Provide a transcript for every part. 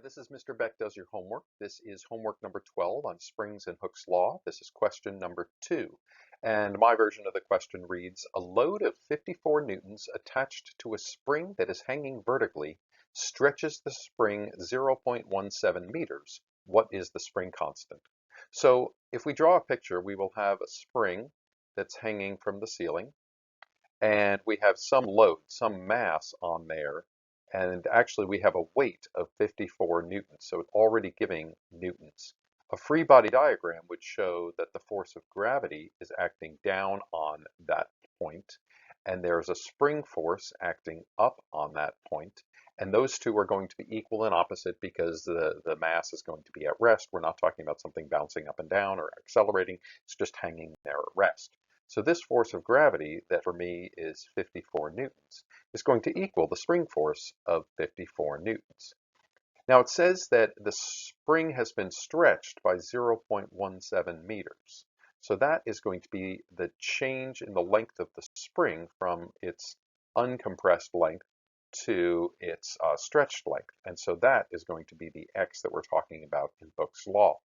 This is Mr. Beck Does Your Homework. This is homework number 12 on Springs and Hooke's Law. This is question number 2. And my version of the question reads, a load of 54 newtons attached to a spring that is hanging vertically stretches the spring 0.17 meters. What is the spring constant? So if we draw a picture, we will have a spring that's hanging from the ceiling, and we have some load, some mass on there. And actually, we have a weight of 54 newtons, so it's already giving newtons. A free body diagram would show that the force of gravity is acting down on that point, and there's a spring force acting up on that point, and those two are going to be equal and opposite because the mass is going to be at rest. We're not talking about something bouncing up and down or accelerating. It's just hanging there at rest. So this force of gravity, that for me is 54 newtons, is going to equal the spring force of 54 newtons. Now it says that the spring has been stretched by 0.17 meters. So that is going to be the change in the length of the spring from its uncompressed length to its stretched length. And so that is going to be the x that we're talking about in Hooke's law.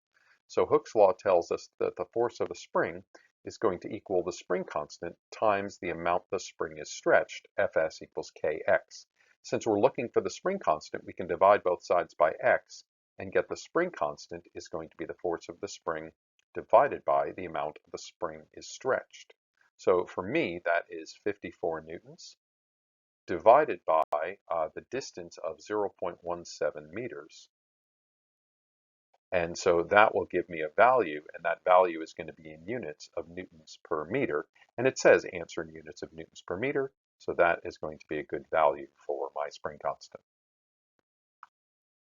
So Hooke's law tells us that the force of a spring is going to equal the spring constant times the amount the spring is stretched, Fs equals Kx. Since we're looking for the spring constant, we can divide both sides by x and get the spring constant is going to be the force of the spring divided by the amount the spring is stretched. So for me, that is 54 newtons divided by the distance of 0.17 meters. And so that will give me a value, and that value is going to be in units of newtons per meter. And it says answer in units of newtons per meter, so that is going to be a good value for my spring constant.